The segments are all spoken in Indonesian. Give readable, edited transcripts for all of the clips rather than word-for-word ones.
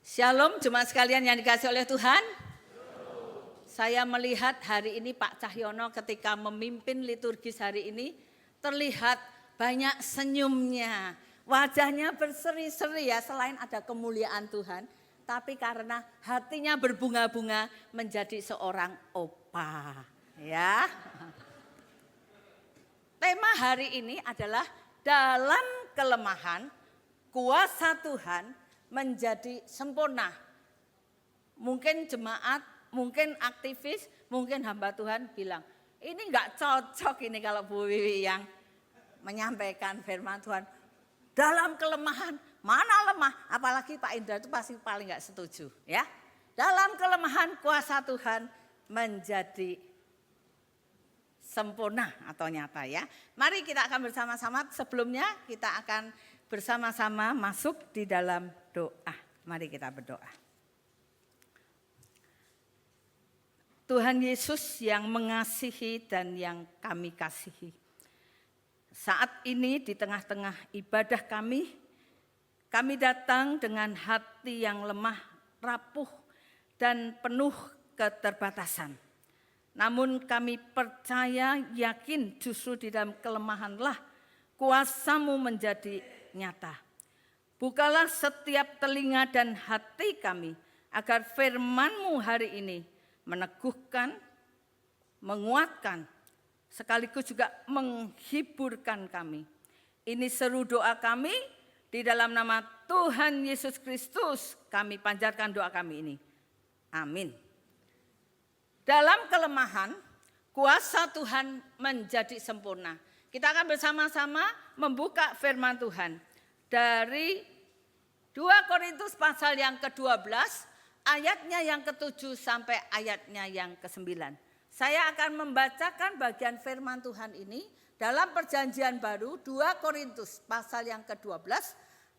Shalom jemaat sekalian yang dikasihi oleh Tuhan. Saya melihat hari ini Pak Cahyono ketika memimpin liturgis hari ini terlihat banyak senyumnya. Wajahnya berseri-seri ya, selain ada kemuliaan Tuhan. Tapi karena hatinya berbunga-bunga menjadi seorang opa. Ya. Tema hari ini adalah dalam kelemahan kuasa Tuhan menjadi sempurna. Mungkin jemaat, mungkin aktivis, mungkin hamba Tuhan bilang, ini enggak cocok ini kalau Bu Wiwi yang menyampaikan firman Tuhan. Dalam kelemahan, mana lemah? Apalagi Pak Indra itu pasti paling enggak setuju. Ya. Dalam kelemahan kuasa Tuhan menjadi sempurna atau nyata ya. Mari kita akan bersama-sama, sebelumnya kita akan bersama-sama masuk di dalam doa. Mari kita berdoa. Tuhan Yesus yang mengasihi dan yang kami kasihi. Saat ini di tengah-tengah ibadah kami datang dengan hati yang lemah, rapuh, dan penuh keterbatasan. Namun kami percaya, yakin justru di dalam kelemahanlah kuasa-Mu menjadi nyata. Bukalah setiap telinga dan hati kami agar firman-Mu hari ini meneguhkan, menguatkan, sekaligus juga menghiburkan kami. Ini seru doa kami di dalam nama Tuhan Yesus Kristus. Kami panjatkan doa kami ini. Amin. Dalam kelemahan, kuasa Tuhan menjadi sempurna. Kita akan bersama-sama membuka firman Tuhan dari 2 Korintus pasal yang ke-12, ayatnya yang ke-7 sampai ayatnya yang ke-9. Saya akan membacakan bagian firman Tuhan ini dalam perjanjian baru 2 Korintus pasal yang ke-12,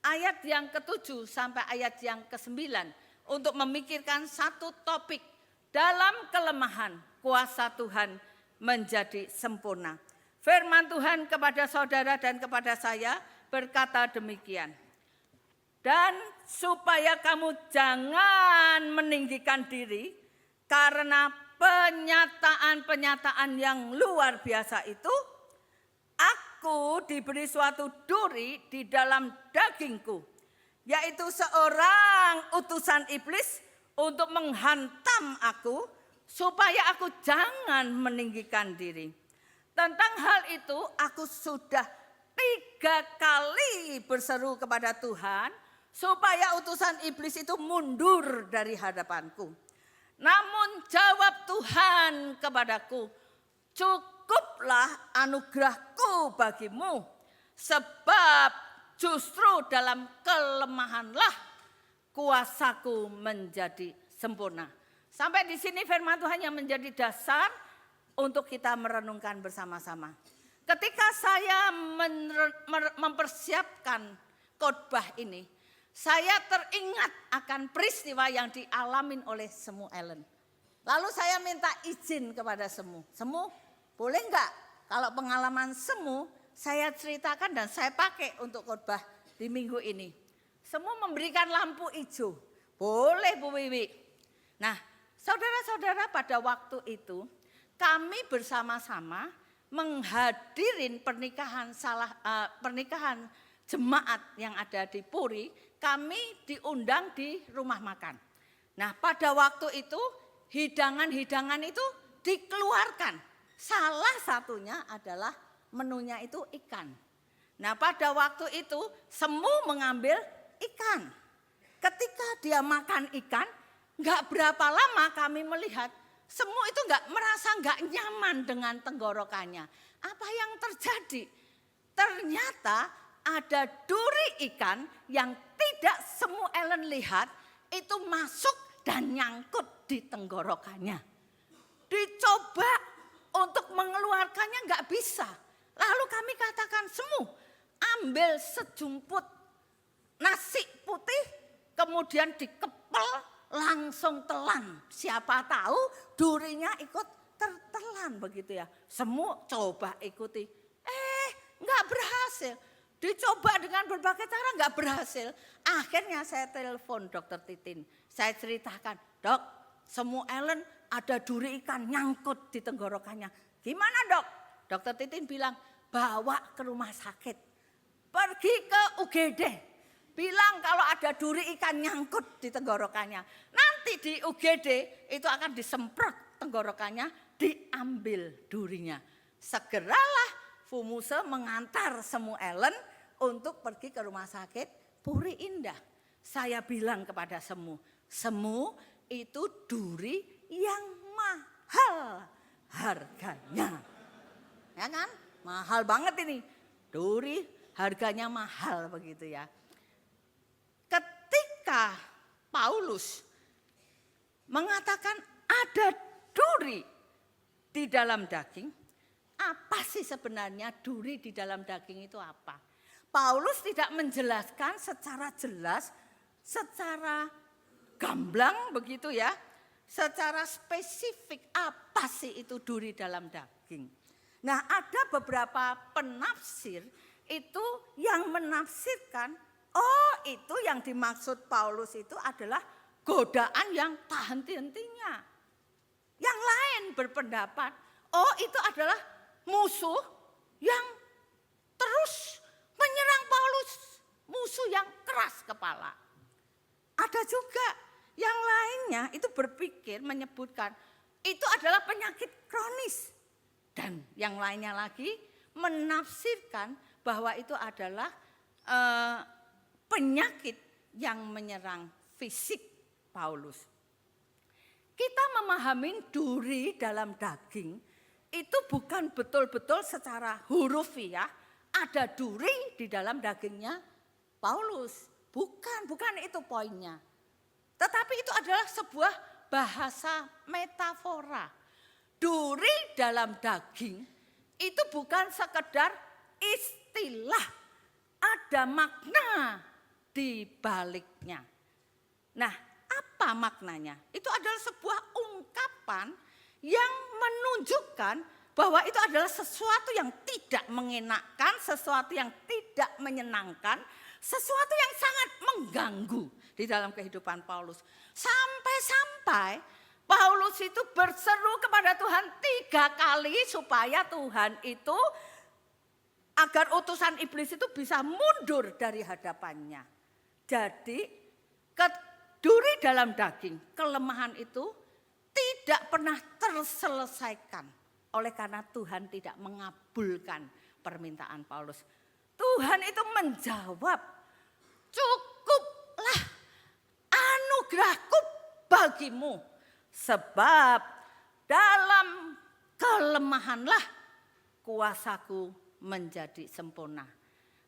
ayat yang ke-7 sampai ayat yang ke-9 untuk memikirkan satu topik, dalam kelemahan kuasa Tuhan menjadi sempurna. Firman Tuhan kepada saudara dan kepada saya berkata demikian. Dan supaya kamu jangan meninggikan diri karena penyataan-penyataan yang luar biasa itu, aku diberi suatu duri di dalam dagingku, yaitu seorang utusan iblis untuk menghantam aku supaya aku jangan meninggikan diri. Tentang hal itu aku sudah 3 kali berseru kepada Tuhan supaya utusan iblis itu mundur dari hadapanku. Namun jawab Tuhan kepadaku, cukuplah anugerahku bagimu, sebab justru dalam kelemahanlah kuasaku menjadi sempurna. Sampai di sini firman Tuhan yang menjadi dasar untuk kita merenungkan bersama-sama. Ketika saya mempersiapkan khotbah ini, saya teringat akan peristiwa yang dialamin oleh Semu Ellen. Lalu saya minta izin kepada Semu. Semu, boleh enggak kalau pengalaman Semu saya ceritakan dan saya pakai untuk khotbah di minggu ini. Semu memberikan lampu hijau. Boleh Bu Wiwi. Nah, saudara-saudara, pada waktu itu kami bersama-sama menghadirin pernikahan jemaat yang ada di Puri. Kami diundang di rumah makan. Nah, pada waktu itu hidangan-hidangan itu dikeluarkan. Salah satunya adalah menunya itu ikan. Nah, pada waktu itu Semu mengambil ikan. Ketika dia makan ikan, enggak berapa lama kami melihat Semu itu merasa enggak nyaman dengan tenggorokannya. Apa yang terjadi? Ternyata ada duri ikan yang tidak Semu Ellen lihat itu masuk dan nyangkut di tenggorokannya. Dicoba untuk mengeluarkannya enggak bisa. Lalu kami katakan, Semu, ambil sejumput nasi putih kemudian dikepel, langsung telan. Siapa tahu durinya ikut tertelan begitu ya. Semu coba ikuti. Enggak berhasil. Dicoba dengan berbagai cara nggak berhasil. Akhirnya saya telepon Dokter Titin. Saya ceritakan, Dok, semu Ellen ada duri ikan nyangkut di tenggorokannya. Gimana Dok? Dokter Titin bilang, bawa ke rumah sakit. Pergi ke UGD. Bilang kalau ada duri ikan nyangkut di tenggorokannya. Nanti di UGD itu akan disemprot tenggorokannya, diambil durinya. Segeralah Fumuse mengantar semu Ellen untuk pergi ke rumah sakit Puri Indah. Saya bilang kepada semu itu duri yang mahal harganya. Ya kan? Mahal banget ini. Duri harganya mahal begitu ya. Ketika Paulus mengatakan ada duri di dalam daging, apa sih sebenarnya duri di dalam daging itu apa? Paulus tidak menjelaskan secara jelas, secara gamblang begitu ya, secara spesifik apa sih itu duri dalam daging. Nah, ada beberapa penafsir itu yang menafsirkan, oh itu yang dimaksud Paulus itu adalah godaan yang tak henti-hentinya. Yang lain berpendapat, oh itu adalah musuh yang terus menyerang Paulus, musuh yang keras kepala. Ada juga yang lainnya itu berpikir menyebutkan itu adalah penyakit kronis. Dan yang lainnya lagi menafsirkan bahwa itu adalah penyakit yang menyerang fisik Paulus. Kita memahami duri dalam daging itu bukan betul-betul secara hurufiah ada duri di dalam dagingnya Paulus. Bukan itu poinnya. Tetapi itu adalah sebuah bahasa metafora. Duri dalam daging itu bukan sekedar istilah. Ada makna di baliknya. Nah, apa maknanya? Itu adalah sebuah ungkapan yang menunjukkan bahwa itu adalah sesuatu yang tidak mengenakan, sesuatu yang tidak menyenangkan, sesuatu yang sangat mengganggu di dalam kehidupan Paulus. Sampai-sampai Paulus itu berseru kepada Tuhan 3 kali supaya Tuhan itu agar utusan iblis itu bisa mundur dari hadapannya. Jadi duri dalam daging, kelemahan itu tidak pernah terselesaikan oleh karena Tuhan tidak mengabulkan permintaan Paulus. Tuhan itu menjawab, cukuplah anugerahku bagimu, sebab dalam kelemahanlah kuasaku menjadi sempurna.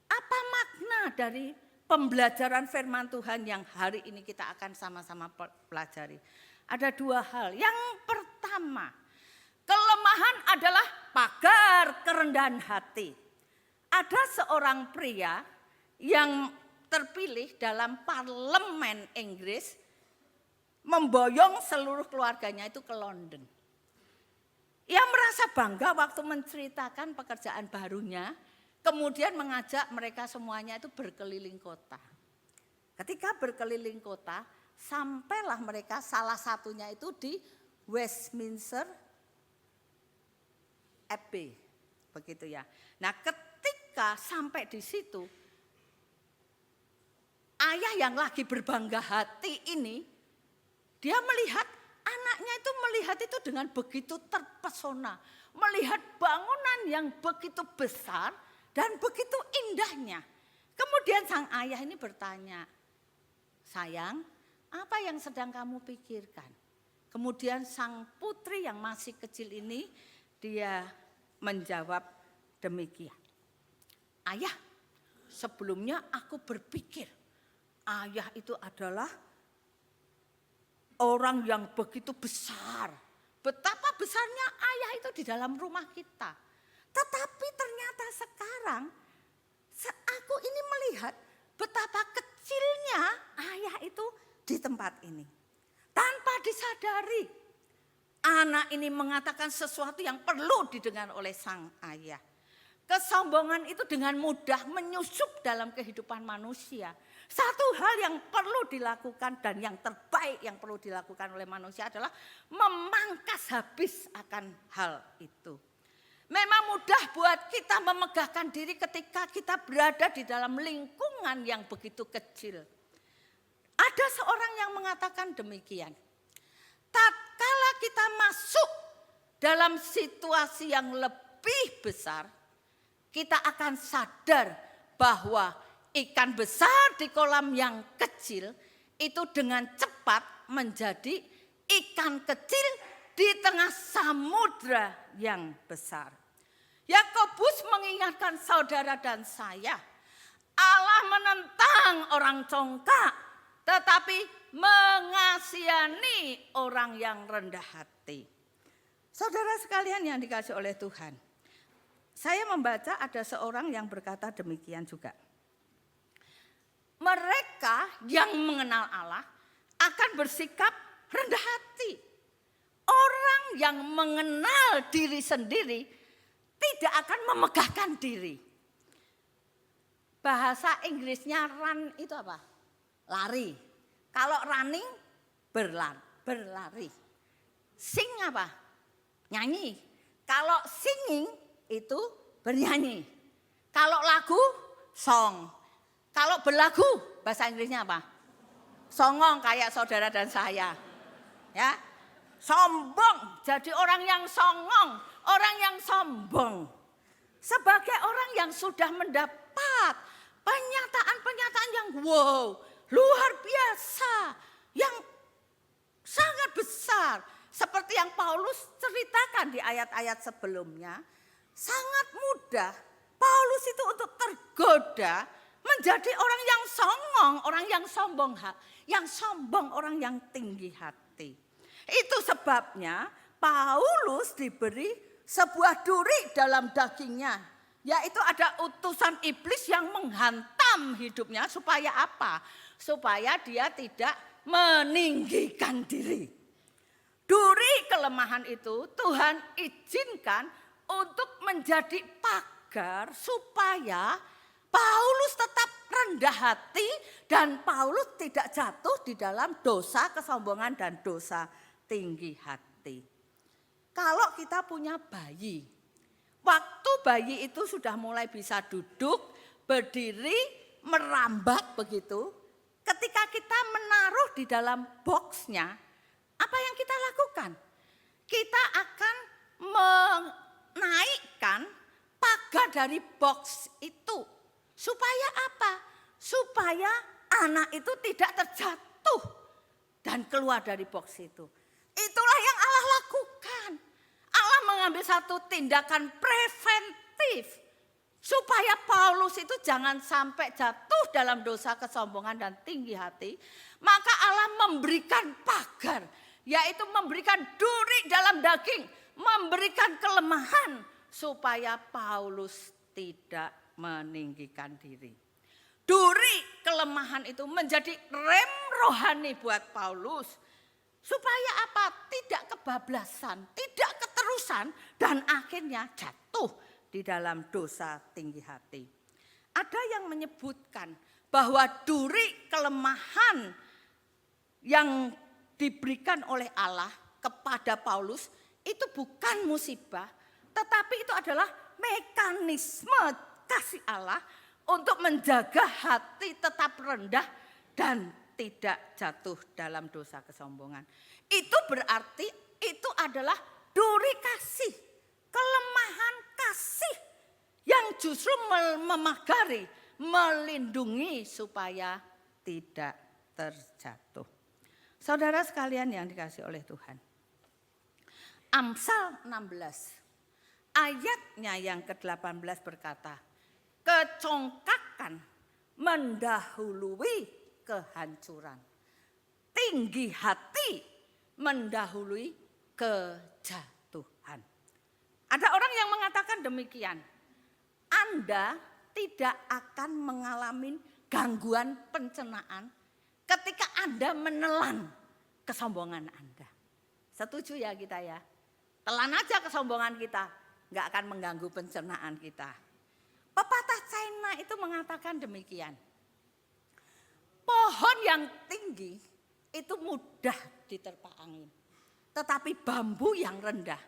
Apa makna dari pembelajaran firman Tuhan yang hari ini kita akan sama-sama pelajari? Ada 2 hal. Yang pertama, kelemahan adalah pagar kerendahan hati. Ada seorang pria yang terpilih dalam parlemen Inggris memboyong seluruh keluarganya itu ke London. Ia merasa bangga waktu menceritakan pekerjaan barunya, kemudian mengajak mereka semuanya itu berkeliling kota. Ketika berkeliling kota, sampailah mereka salah satunya itu di Westminster Abbey, begitu ya. Nah, ketika sampai di situ, ayah yang lagi berbangga hati ini, dia melihat anaknya itu dengan begitu terpesona, melihat bangunan yang begitu besar dan begitu indahnya. Kemudian sang ayah ini bertanya, sayang, apa yang sedang kamu pikirkan? Kemudian sang putri yang masih kecil ini, dia menjawab demikian. Ayah, sebelumnya aku berpikir ayah itu adalah orang yang begitu besar. Betapa besarnya ayah itu di dalam rumah kita. Tetapi ternyata sekarang aku ini melihat betapa kecilnya ayah itu di tempat ini. Tanpa disadari, anak ini mengatakan sesuatu yang perlu didengar oleh sang ayah. Kesombongan itu dengan mudah menyusup dalam kehidupan manusia. Satu hal yang perlu dilakukan dan yang terbaik yang perlu dilakukan oleh manusia adalah memangkas habis akan hal itu. Memang mudah buat kita memegahkan diri ketika kita berada di dalam lingkungan yang begitu kecil. Ada seorang yang mengatakan demikian. Tatkala kita masuk dalam situasi yang lebih besar, kita akan sadar bahwa ikan besar di kolam yang kecil itu dengan cepat menjadi ikan kecil di tengah samudra yang besar. Yakobus mengingatkan saudara dan saya, Allah menentang orang congkak, tetapi mengasihani orang yang rendah hati. Saudara sekalian yang dikasihi oleh Tuhan, saya membaca ada seorang yang berkata demikian juga. Mereka yang mengenal Allah akan bersikap rendah hati. Orang yang mengenal diri sendiri tidak akan memegahkan diri. Bahasa Inggrisnya run itu apa? Lari. Kalau running berlari. Sing apa? Nyanyi. Kalau singing itu bernyanyi. Kalau lagu song. Kalau berlagu bahasa Inggrisnya apa? Songong kayak saudara dan saya. Ya. Sombong, jadi orang yang songong, orang yang sombong. Sebagai orang yang sudah mendapat pernyataan-pernyataan yang wow, luar biasa, yang sangat besar. Seperti yang Paulus ceritakan di ayat-ayat sebelumnya, sangat mudah Paulus itu untuk tergoda menjadi orang yang songong, orang yang sombong, orang yang tinggi hati. Itu sebabnya Paulus diberi sebuah duri dalam dagingnya. Yaitu ada utusan iblis yang menghantam hidupnya supaya apa? Supaya dia tidak meninggikan diri. Duri kelemahan itu Tuhan izinkan untuk menjadi pagar supaya Paulus tetap rendah hati dan Paulus tidak jatuh di dalam dosa kesombongan dan dosa tinggi hati. Kalau kita punya bayi, waktu bayi itu sudah mulai bisa duduk, berdiri, merambat begitu. Ketika kita menaruh di dalam boxnya, apa yang kita lakukan? Kita akan menaikkan pagar dari box itu. Supaya apa? Supaya anak itu tidak terjatuh dan keluar dari box itu. Itulah yang Allah lakukan. Allah mengambil satu tindakan preventif. Supaya Paulus itu jangan sampai jatuh dalam dosa kesombongan dan tinggi hati. Maka Allah memberikan pagar. Yaitu memberikan duri dalam daging. Memberikan kelemahan. Supaya Paulus tidak meninggikan diri. Duri kelemahan itu menjadi rem rohani buat Paulus. Supaya apa? Tidak kebablasan, tidak keterusan dan akhirnya jatuh di dalam dosa tinggi hati. Ada yang menyebutkan bahwa duri kelemahan yang diberikan oleh Allah kepada Paulus itu bukan musibah, tetapi itu adalah mekanisme kasih Allah untuk menjaga hati tetap rendah dan tidak jatuh dalam dosa kesombongan. Itu berarti itu adalah duri kasih, kelemahan kasih yang justru memagari, melindungi supaya tidak terjatuh. Saudara sekalian yang dikasihi oleh Tuhan. Amsal 16 ayatnya yang ke-18 berkata, kecongkakan mendahului kehancuran. Tinggi hati mendahului kejatuhan. Ada orang yang mengatakan demikian. Anda tidak akan mengalami gangguan pencernaan ketika Anda menelan kesombongan Anda. Setuju ya kita ya? Telan aja kesombongan kita, nggak akan mengganggu pencernaan kita. Pepatah China itu mengatakan demikian. Pohon yang tinggi itu mudah diterpa angin. Tetapi bambu yang rendah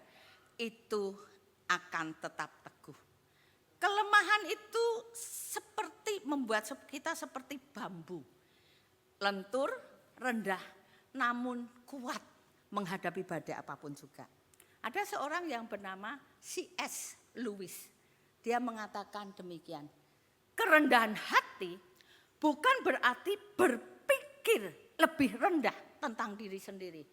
itu akan tetap teguh. Kelemahan itu seperti membuat kita seperti bambu. Lentur, rendah, namun kuat menghadapi badai apapun juga. Ada seorang yang bernama C.S. Lewis. Dia mengatakan demikian. Kerendahan hati bukan berarti berpikir lebih rendah tentang diri sendiri.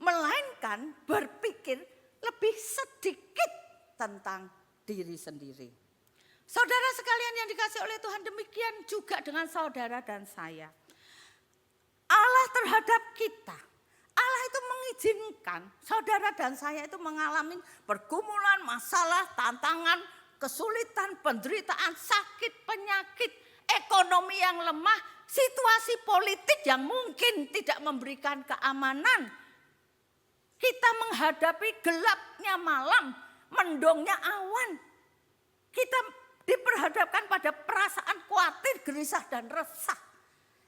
Melainkan berpikir lebih sedikit tentang diri sendiri. Saudara sekalian yang dikasihi oleh Tuhan, demikian juga dengan saudara dan saya. Allah terhadap kita, Allah itu mengizinkan saudara dan saya itu mengalami pergumulan, masalah, tantangan, kesulitan, penderitaan, sakit, penyakit, ekonomi yang lemah, situasi politik yang mungkin tidak memberikan keamanan. Kita menghadapi gelapnya malam, mendongnya awan. Kita diperhadapkan pada perasaan khawatir, gelisah dan resah.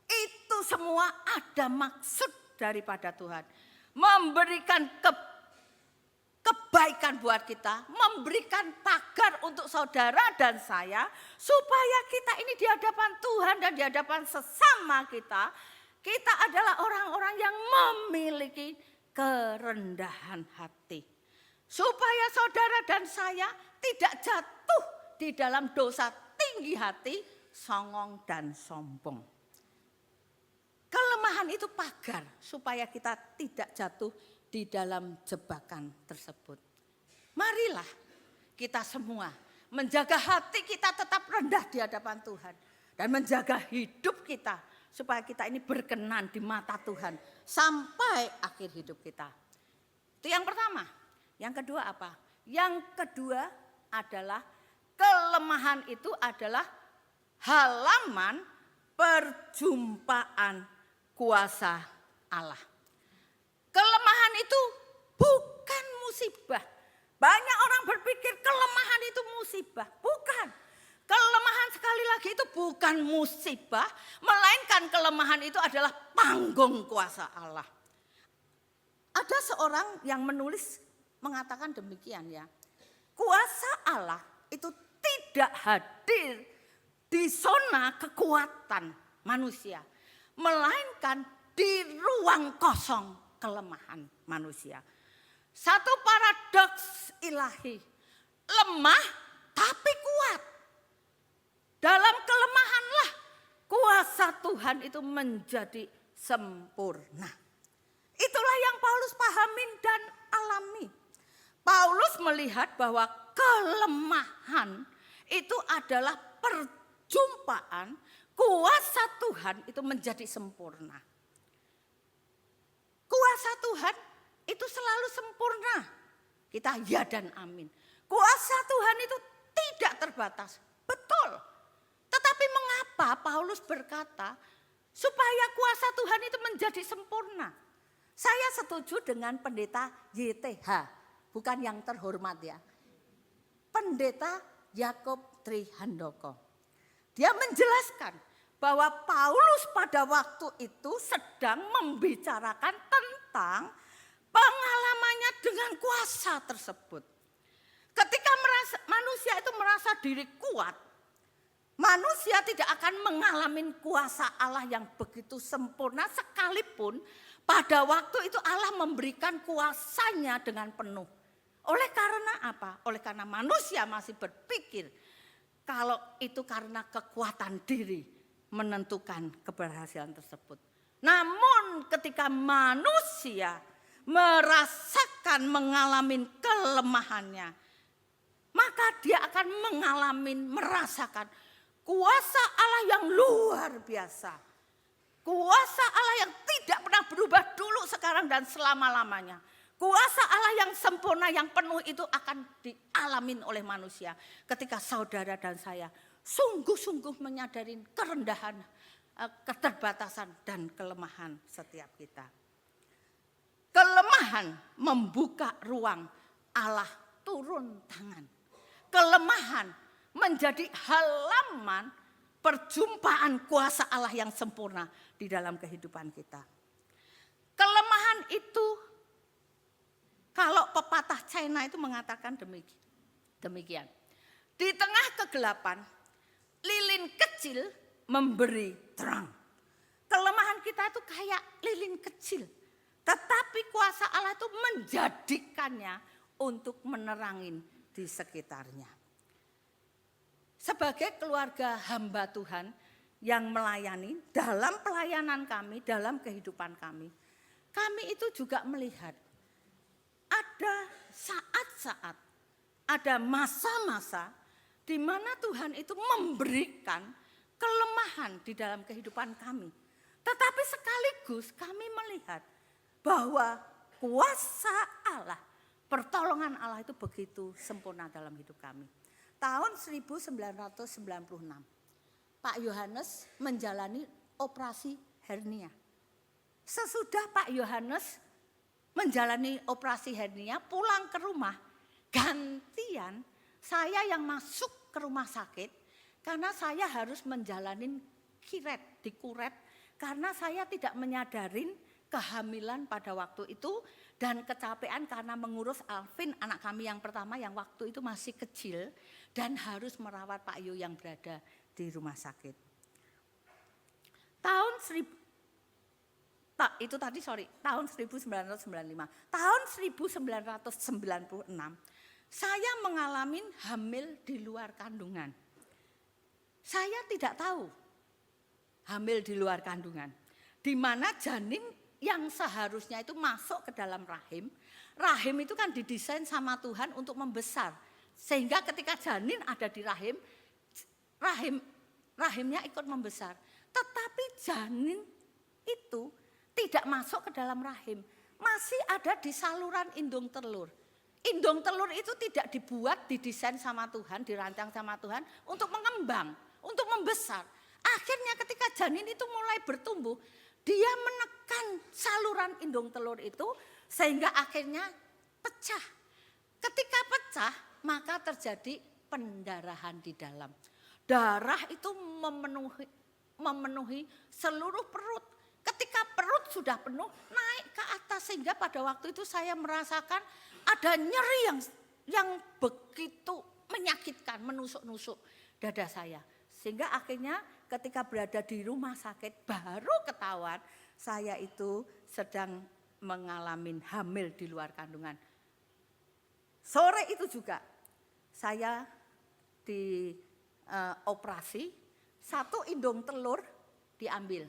Itu semua ada maksud daripada Tuhan. Memberikan kebaikan buat kita, memberikan pagar untuk saudara dan saya, supaya kita ini di hadapan Tuhan dan di hadapan sesama kita, kita adalah orang-orang yang memiliki kerendahan hati. Supaya saudara dan saya tidak jatuh di dalam dosa tinggi hati, songong dan sombong. Kelemahan itu pagar supaya kita tidak jatuh di dalam jebakan tersebut. Marilah kita semua menjaga hati kita tetap rendah di hadapan Tuhan. Dan menjaga hidup kita supaya kita ini berkenan di mata Tuhan sampai akhir hidup kita. Itu yang pertama. Yang kedua apa? Yang kedua adalah kelemahan itu adalah halaman perjumpaan kuasa Allah. Kelemahan itu bukan musibah. Banyak orang berpikir kelemahan itu musibah. Bukan. Kelemahan sekali lagi itu bukan musibah. Melainkan kelemahan itu adalah panggung kuasa Allah. Ada seorang yang menulis mengatakan demikian ya. Kuasa Allah itu tidak hadir di zona kekuatan manusia. Melainkan di ruang kosong kelemahan manusia. Satu paradoks ilahi, lemah tapi kuat. Dalam kelemahanlah kuasa Tuhan itu menjadi sempurna. Itulah yang Paulus pahamin dan alami. Paulus melihat bahwa kelemahan itu adalah perjumpaan kuasa Tuhan itu menjadi sempurna. Kuasa Tuhan itu selalu sempurna. Kita ya dan amin. Kuasa Tuhan itu tidak terbatas. Betul. Tetapi mengapa Paulus berkata supaya kuasa Tuhan itu menjadi sempurna? Saya setuju dengan pendeta YTH. Bukan yang terhormat ya. Pendeta Yakob Trihandoko. Dia menjelaskan bahwa Paulus pada waktu itu sedang membicarakan tentang pengalamannya dengan kuasa tersebut. Ketika manusia itu merasa diri kuat, manusia tidak akan mengalami kuasa Allah yang begitu sempurna sekalipun pada waktu itu Allah memberikan kuasanya dengan penuh. Oleh karena apa? Oleh karena manusia masih berpikir kalau itu karena kekuatan diri menentukan keberhasilan tersebut. Namun ketika manusia merasakan mengalami kelemahannya, maka dia akan merasakan kuasa Allah yang luar biasa. Kuasa Allah yang tidak pernah berubah dulu, sekarang dan selama-lamanya. Kuasa Allah yang sempurna, yang penuh itu akan dialamin oleh manusia. Ketika saudara dan saya sungguh-sungguh menyadari kerendahan, keterbatasan dan kelemahan setiap kita. Kelemahan membuka ruang Allah turun tangan. Kelemahan menjadi halaman perjumpaan kuasa Allah yang sempurna di dalam kehidupan kita. Kelemahan itu, kalau pepatah China itu mengatakan demikian. Di tengah kegelapan, lilin kecil memberi terang. Kelemahan kita itu kayak lilin kecil, tetapi kuasa Allah itu menjadikannya untuk menerangin di sekitarnya. Sebagai keluarga hamba Tuhan yang melayani, dalam pelayanan kami, dalam kehidupan kami itu juga melihat ada saat-saat, ada masa-masa di mana Tuhan itu memberikan kelemahan di dalam kehidupan kami. Tetapi sekaligus kami melihat bahwa kuasa Allah, pertolongan Allah itu begitu sempurna dalam hidup kami. Tahun 1996, Pak Yohanes menjalani operasi hernia. Sesudah Pak Yohanes menjalani operasi hernia, pulang ke rumah, gantian saya yang masuk ke rumah sakit karena saya harus menjalani dikuret karena saya tidak menyadarin kehamilan pada waktu itu dan kecapean karena mengurus Alvin, anak kami yang pertama yang waktu itu masih kecil dan harus merawat Pak Yo yang berada di rumah sakit. Tahun 1995. Tahun 1996 saya mengalami hamil di luar kandungan. Saya tidak tahu hamil di luar kandungan. Di mana janin yang seharusnya itu masuk ke dalam rahim. Rahim itu kan didesain sama Tuhan untuk membesar. Sehingga ketika janin ada di rahimnya ikut membesar. Tetapi janin itu tidak masuk ke dalam rahim. Masih ada di saluran indung telur. Indung telur itu tidak dibuat, didesain sama Tuhan, dirancang sama Tuhan untuk mengembang, untuk membesar. Akhirnya ketika janin itu mulai bertumbuh, dia menekan saluran indung telur itu sehingga akhirnya pecah. Ketika pecah, maka terjadi pendarahan di dalam. Darah itu memenuhi seluruh perut. Ketika perut sudah penuh, naik ke atas sehingga pada waktu itu saya merasakan ada nyeri yang begitu menyakitkan, menusuk-nusuk dada saya. Sehingga akhirnya ketika berada di rumah sakit baru ketahuan saya itu sedang mengalami hamil di luar kandungan. Sore itu juga saya dioperasi, satu indung telur diambil.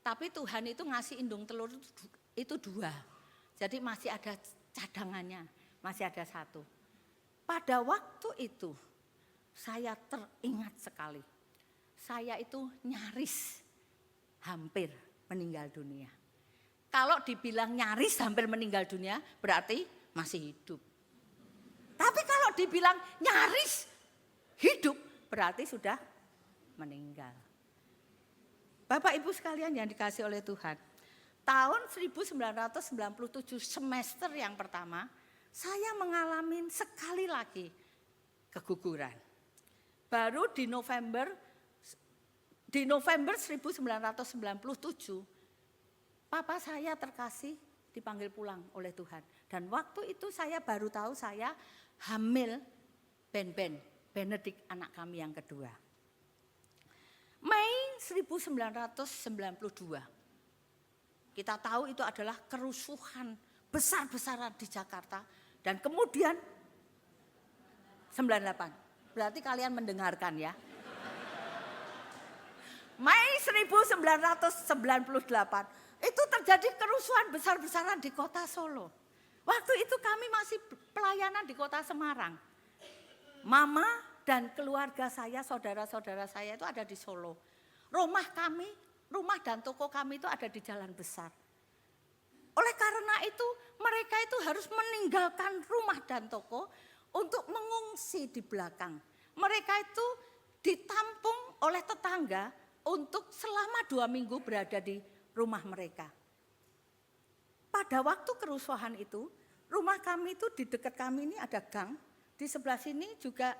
Tapi Tuhan itu ngasih indung telur itu 2. Jadi masih ada cadangannya, masih ada 1. Pada waktu itu saya teringat sekali. Saya itu nyaris hampir meninggal dunia. Kalau dibilang nyaris hampir meninggal dunia berarti masih hidup. Tapi kalau dibilang nyaris hidup berarti sudah meninggal. Bapak Ibu sekalian yang dikasih oleh Tuhan. Tahun 1997 semester yang pertama saya mengalami sekali lagi keguguran. Baru di November 1997 papa saya terkasih dipanggil pulang oleh Tuhan. Dan waktu itu saya baru tahu saya hamil Benedict anak kami yang kedua. Mei 1992. Kita tahu itu adalah kerusuhan besar-besaran di Jakarta. Dan kemudian 98. Berarti kalian mendengarkan ya. Mei 1998 itu terjadi kerusuhan besar-besaran di kota Solo. Waktu itu kami masih pelayanan di kota Semarang. Mama dan keluarga saya, saudara-saudara saya itu ada di Solo. Rumah dan toko kami itu ada di Jalan Besar. Oleh karena itu mereka itu harus meninggalkan rumah dan toko untuk mengungsi di belakang. Mereka itu ditampung oleh tetangga untuk selama 2 minggu berada di rumah mereka. Pada waktu kerusuhan itu, rumah kami itu di dekat kami ini ada gang. Di sebelah sini juga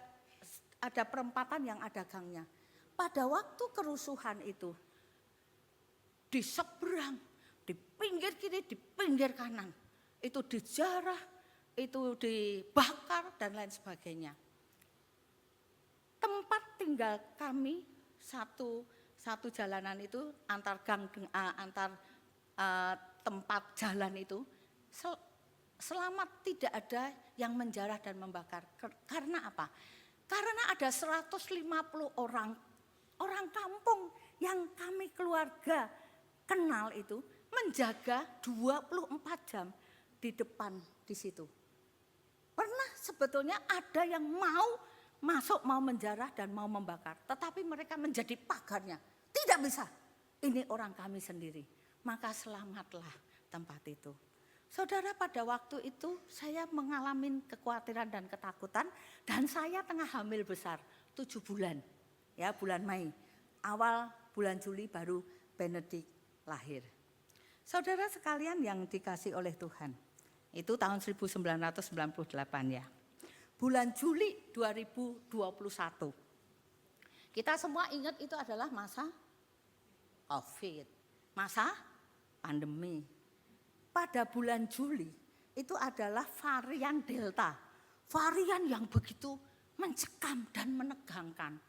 ada perempatan yang ada gangnya. Pada waktu kerusuhan itu, di seberang, di pinggir kiri, di pinggir kanan, itu dijarah, itu dibakar dan lain sebagainya. Tempat tinggal kami satu jalanan itu antar gang tempat jalan itu selamat, tidak ada yang menjarah dan membakar. Karena apa? Karena ada 150 orang kampung yang kami keluarga kenal itu menjaga 24 jam di depan di situ. Pernah sebetulnya ada yang mau masuk, mau menjarah dan mau membakar, tetapi mereka menjadi pagarnya. Tidak bisa. Ini orang kami sendiri. Maka selamatlah tempat itu. Saudara, pada waktu itu saya mengalami kekhawatiran dan ketakutan, dan saya tengah hamil besar 7 bulan. Ya, bulan Mei. Awal bulan Juli baru Benedict lahir. Saudara sekalian yang dikasih oleh Tuhan. Itu tahun 1998 ya. Bulan Juli 2021. Kita semua ingat itu adalah masa COVID, masa pandemi. Pada bulan Juli itu adalah varian Delta, varian yang begitu mencekam dan menegangkan.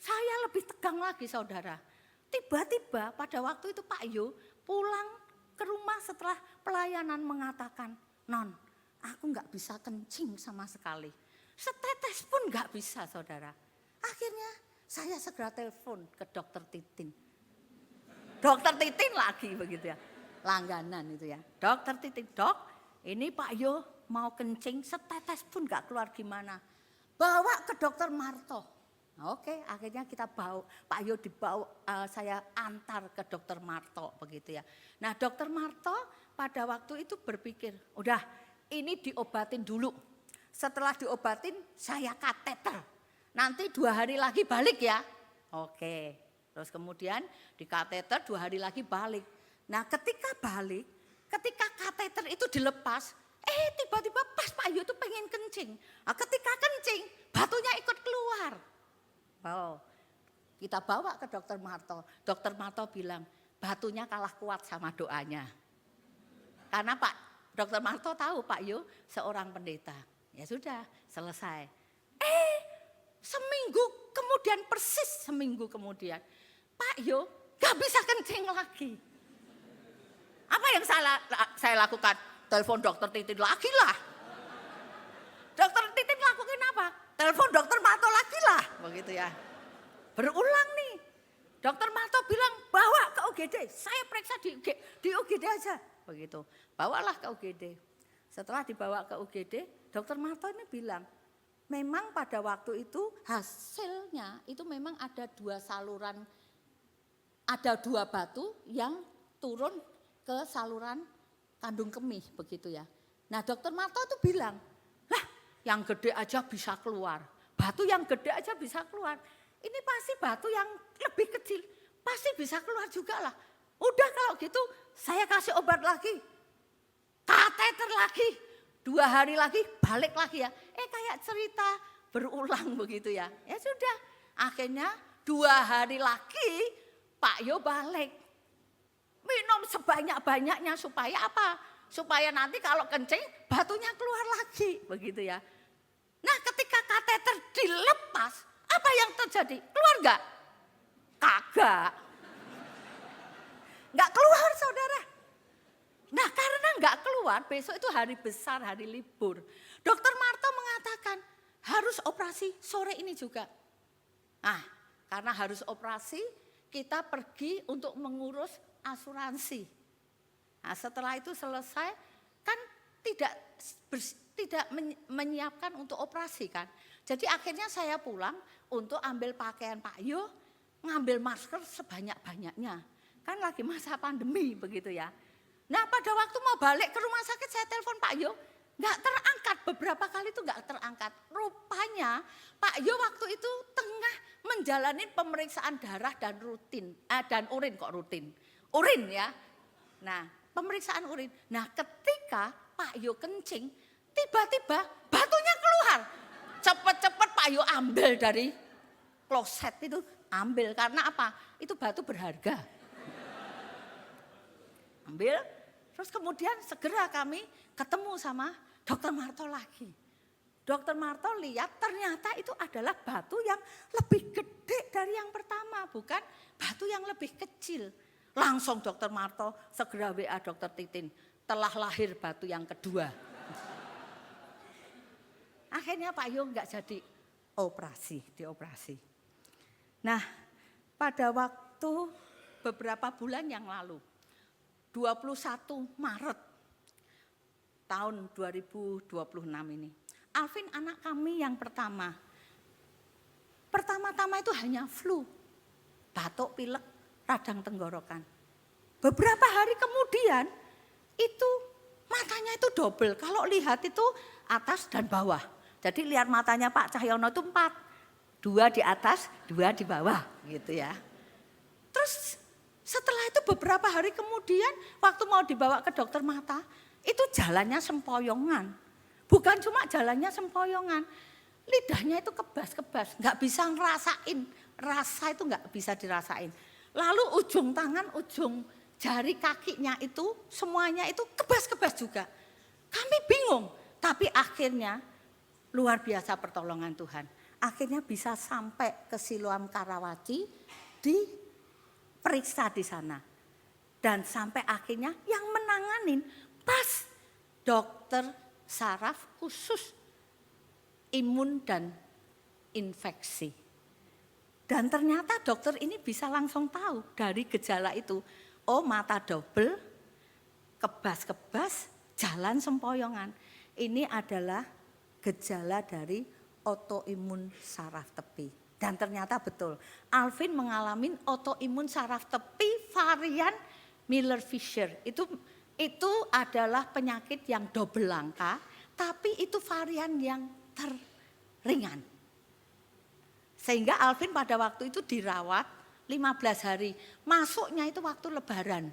Saya lebih tegang lagi, saudara. Tiba-tiba pada waktu itu Pak Yo pulang ke rumah setelah pelayanan mengatakan, "Non, aku nggak bisa kencing sama sekali. Setetes pun nggak bisa, saudara." Akhirnya saya segera telepon ke dokter Titin. Dokter Titin lagi begitu ya, langganan itu ya. Dokter Titin, "Dok, ini Pak Yo mau kencing, setetes pun nggak keluar, gimana?" "Bawa ke dokter Marto." Oke, akhirnya kita bawa, Pak Yo dibawa, saya antar ke dokter Marto begitu ya. Nah, dokter Marto pada waktu itu berpikir, udah ini diobatin dulu. Setelah diobatin saya kateter. Nanti 2 hari lagi balik ya. Oke, terus kemudian di kateter 2 hari lagi balik. Nah, ketika balik, ketika kateter itu dilepas, tiba-tiba pas Pak Yo tuh pengen kencing. Nah, ketika kencing, batunya ikut keluar. Wow, kita bawa ke dokter Marto. Dokter Marto bilang, batunya kalah kuat sama doanya. Karena Dokter Marto tahu Pak Yo seorang pendeta. Ya sudah, selesai. Seminggu kemudian, persis seminggu kemudian, Pak Yo gak bisa kencing lagi. Apa yang saya lakukan? Telepon dokter Titin lagi lah. Dokter Titin lakukan apa? Telepon dokter Marto lagi lah. Begitu ya. Berulang nih. Dokter Marto bilang, bawa ke UGD. Saya periksa di UGD aja. Begitu. Bawalah ke UGD. Setelah dibawa ke UGD, dokter Marto ini bilang, memang pada waktu itu hasilnya itu memang ada 2 saluran, ada 2 batu yang turun ke saluran kandung kemih begitu ya. Nah, dokter Marto itu bilang, lah yang gede aja bisa keluar, batu yang gede aja bisa keluar. Ini pasti batu yang lebih kecil, pasti bisa keluar juga lah. Udah kalau gitu saya kasih obat lagi, kateter lagi, 2 hari lagi balik lagi ya. Kayak cerita berulang begitu ya. Ya sudah, akhirnya 2 hari lagi Pak Yo balik. Minum sebanyak-banyaknya supaya apa? Supaya nanti kalau kencing batunya keluar lagi begitu ya. Nah, ketika kateter dilepas, apa yang terjadi? Keluar enggak? Kagak. Enggak keluar, saudara. Nah, karena enggak keluar, besok itu hari besar, hari libur. Dokter Marto mengatakan harus operasi sore ini juga. Nah, karena harus operasi, kita pergi untuk mengurus asuransi. Nah, setelah itu selesai, kan tidak menyiapkan untuk operasi kan. Jadi akhirnya saya pulang untuk ambil pakaian Pak Yo, ngambil masker sebanyak-banyaknya. Kan lagi masa pandemi begitu ya. Nah, pada waktu mau balik ke rumah sakit saya telepon Pak Yo, nggak terangkat, beberapa kali itu nggak terangkat. Rupanya Pak Yo waktu itu tengah menjalani pemeriksaan darah dan urin kok rutin. Urin ya. Nah, pemeriksaan urin. Nah, ketika Pak Yo kencing, tiba-tiba batunya keluar. Cepet-cepet Pak ayo ambil dari kloset itu, ambil. Karena apa? Itu batu berharga. Ambil, terus kemudian segera kami ketemu sama Dokter Marto lagi. Dokter Marto lihat ternyata itu adalah batu yang lebih gede dari yang pertama, bukan batu yang lebih kecil. Langsung Dokter Marto segera WA Dokter Titin, telah lahir batu yang kedua. Akhirnya Pak Yung nggak jadi dioperasi. Nah, pada waktu beberapa bulan yang lalu, 21 Maret tahun 2026 ini, Alvin anak kami yang pertama-tama itu hanya flu, batuk, pilek, radang tenggorokan. Beberapa hari kemudian itu matanya itu double, kalau lihat itu atas dan bawah. Jadi lihat matanya Pak Cahyono itu 4, 2 di atas, 2 di bawah gitu ya. Terus setelah itu beberapa hari kemudian waktu mau dibawa ke dokter mata, itu jalannya sempoyongan. Bukan cuma jalannya sempoyongan, lidahnya itu kebas-kebas, nggak bisa ngerasain, rasa itu nggak bisa dirasain. Lalu ujung tangan, ujung jari kakinya itu semuanya itu kebas-kebas juga. Kami bingung, tapi akhirnya luar biasa pertolongan Tuhan. Akhirnya bisa sampai ke Siloam Karawaci, diperiksa di sana. Dan sampai akhirnya yang menanganin pas dokter saraf khusus imun dan infeksi. Dan ternyata dokter ini bisa langsung tahu dari gejala itu. Oh, mata double, kebas-kebas, jalan sempoyongan. Ini adalah gejala dari autoimun saraf tepi. Dan ternyata betul, Alvin mengalami autoimun saraf tepi varian Miller-Fisher. Itu adalah penyakit yang double langka, tapi itu varian yang terringan. Sehingga Alvin pada waktu itu dirawat 15 hari. Masuknya itu waktu lebaran.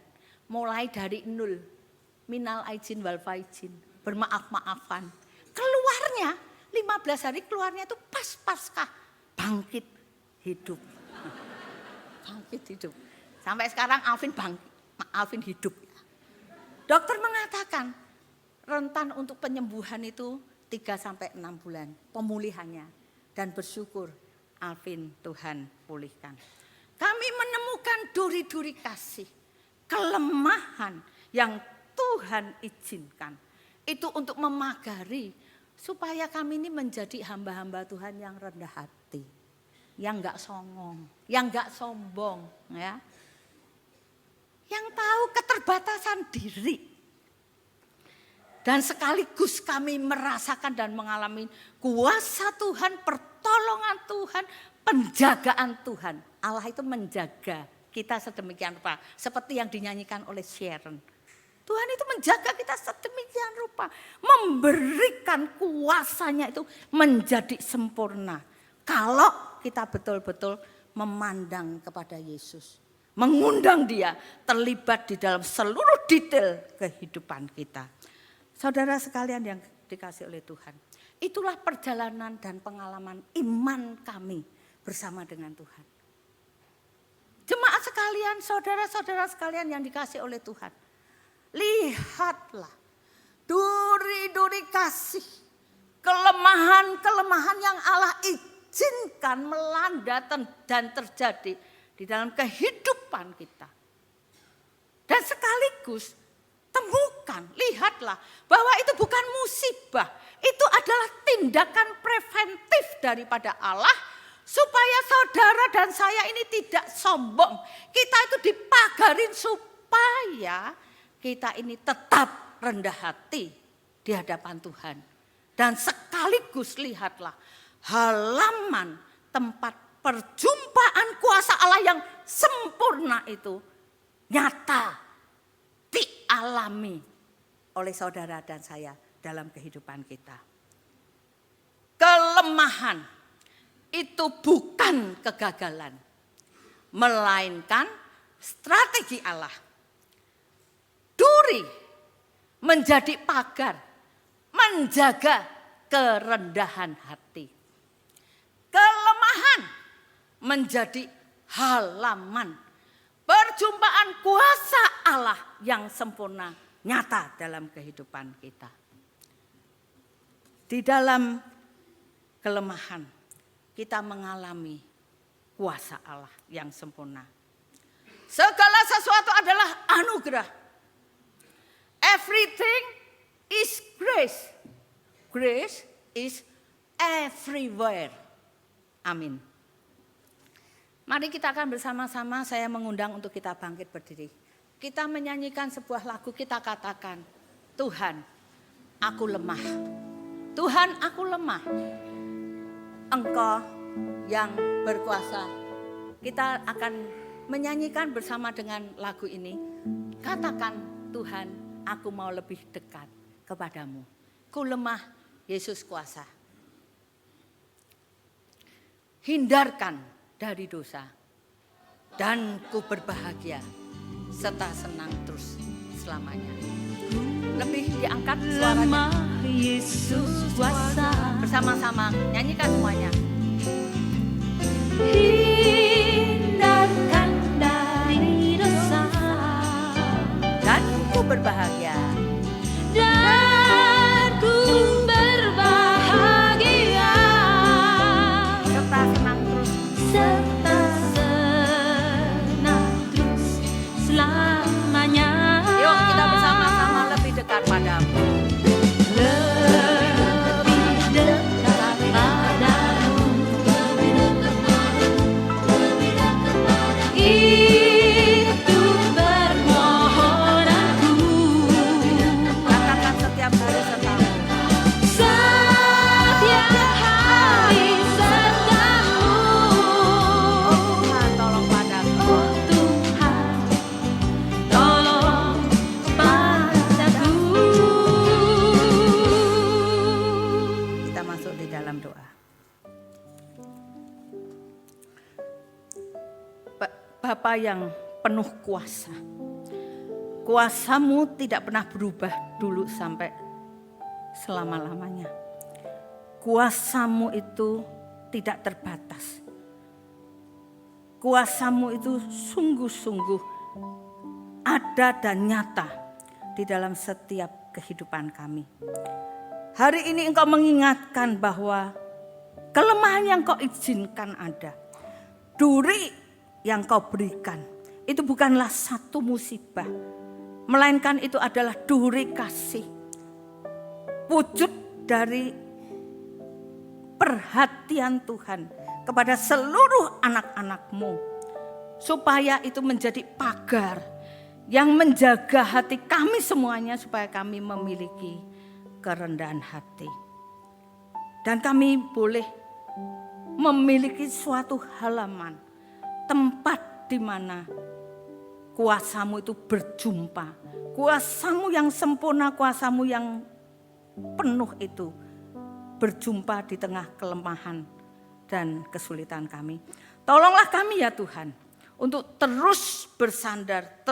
Mulai dari 0. Minal aizin wal faizin. Bermaaf-maafan. Keluarnya 15 hari keluarnya itu pas Paskah. Bangkit hidup. Bangkit hidup. Sampai sekarang Alvin hidup. Dokter mengatakan rentan untuk penyembuhan itu 3-6 bulan pemulihannya. Dan bersyukur Alvin Tuhan pulihkan. Kami menemukan duri-duri kasih, kelemahan yang Tuhan izinkan. Itu untuk memagari supaya kami ini menjadi hamba-hamba Tuhan yang rendah hati. Yang enggak songong, yang enggak sombong. Ya. Yang tahu keterbatasan diri. Dan sekaligus kami merasakan dan mengalami kuasa Tuhan, pertolongan Tuhan, penjagaan Tuhan. Allah itu menjaga kita sedemikian rupa. Seperti yang dinyanyikan oleh Sharon. Tuhan itu menjaga kita sedemikian rupa. Memberikan kuasanya itu menjadi sempurna. Kalau kita betul-betul memandang kepada Yesus. Mengundang dia terlibat di dalam seluruh detail kehidupan kita. Saudara sekalian yang dikasih oleh Tuhan. Itulah perjalanan dan pengalaman iman kami bersama dengan Tuhan. Jemaat sekalian, saudara-saudara sekalian yang dikasih oleh Tuhan. Lihatlah duri-duri kasih, kelemahan-kelemahan yang Allah izinkan melanda dan terjadi di dalam kehidupan kita. Dan sekaligus temukan, lihatlah bahwa itu bukan musibah, itu adalah tindakan preventif daripada Allah supaya saudara dan saya ini tidak sombong. Kita itu dipagarin supaya kita ini tetap rendah hati di hadapan Tuhan. Dan sekaligus lihatlah halaman tempat perjumpaan kuasa Allah yang sempurna itu nyata dialami oleh saudara dan saya dalam kehidupan kita. Kelemahan itu bukan kegagalan, melainkan strategi Allah. Duri menjadi pagar, menjaga kerendahan hati. kelemahan menjadi halaman perjumpaan kuasa Allah yang sempurna nyata dalam kehidupan kita. Di dalam kelemahan kita mengalami kuasa Allah yang sempurna. Segala sesuatu adalah anugerah. Everything is grace. Grace is everywhere. Amin. Mari kita akan bersama-sama, saya mengundang untuk kita bangkit berdiri. Kita menyanyikan sebuah lagu, kita katakan, Tuhan, aku lemah. Tuhan, aku lemah. Engkau yang berkuasa. Kita akan menyanyikan bersama dengan lagu ini. Katakan, Tuhan, aku mau lebih dekat kepadamu. Ku lemah, Yesus kuasa. Hindarkan dari dosa, dan ku berbahagia serta senang terus selamanya. Lebih diangkat suaranya. Yesus kuasa. Bersama-sama nyanyikan semuanya. Hindarkan dari dosa, Dan ku berbahagia. dan ku berbahagia Serta senang terus. serta senang terus selamanya. Yuk kita bersama-sama lebih dekat padamu. Lebih dekat padamu, itu permohonanku. Katakan setiap hari sertamu. Setiap hari sertamu. Oh Tuhan, tolong padaku. Oh Tuhan, tolong padaku. Kita masuk di dalam doa. Bapa yang penuh kuasa. Kuasamu tidak pernah berubah dulu sampai selama-lamanya. Kuasamu itu tidak terbatas. Kuasamu itu sungguh-sungguh ada dan nyata di dalam setiap kehidupan kami. Hari ini Engkau mengingatkan bahwa kelemahan yang Kau izinkan ada. Duri yang Kau berikan itu bukanlah satu musibah, melainkan itu adalah duri kasih, wujud dari perhatian Tuhan kepada seluruh anak-anak-Mu, supaya itu menjadi pagar yang menjaga hati kami semuanya, supaya kami memiliki kerendahan hati dan kami boleh memiliki suatu halaman, tempat di mana kuasa-Mu itu berjumpa. Kuasa-Mu yang sempurna, kuasa-Mu yang penuh itu berjumpa di tengah kelemahan dan kesulitan kami. Tolonglah kami ya Tuhan, untuk terus bersandar.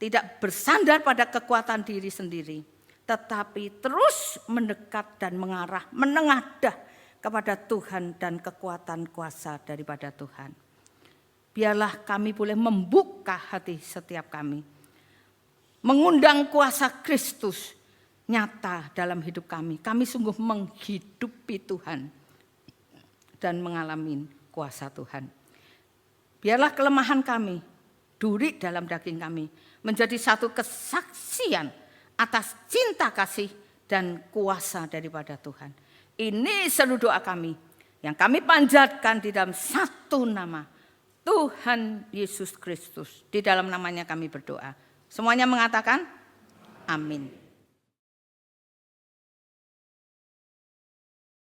Tidak bersandar pada kekuatan diri sendiri, tetapi terus mendekat dan mengarah, menengadah kepada Tuhan dan kekuatan kuasa daripada Tuhan. Biarlah kami boleh membuka hati setiap kami, mengundang kuasa Kristus nyata dalam hidup kami. Kami sungguh menghidupi Tuhan dan mengalami kuasa Tuhan. Biarlah kelemahan kami, duri dalam daging kami, menjadi satu kesaksian atas cinta kasih dan kuasa daripada Tuhan. Ini seluruh doa kami yang kami panjatkan di dalam satu nama, Tuhan Yesus Kristus. Di dalam namanya kami berdoa. Semuanya mengatakan amin.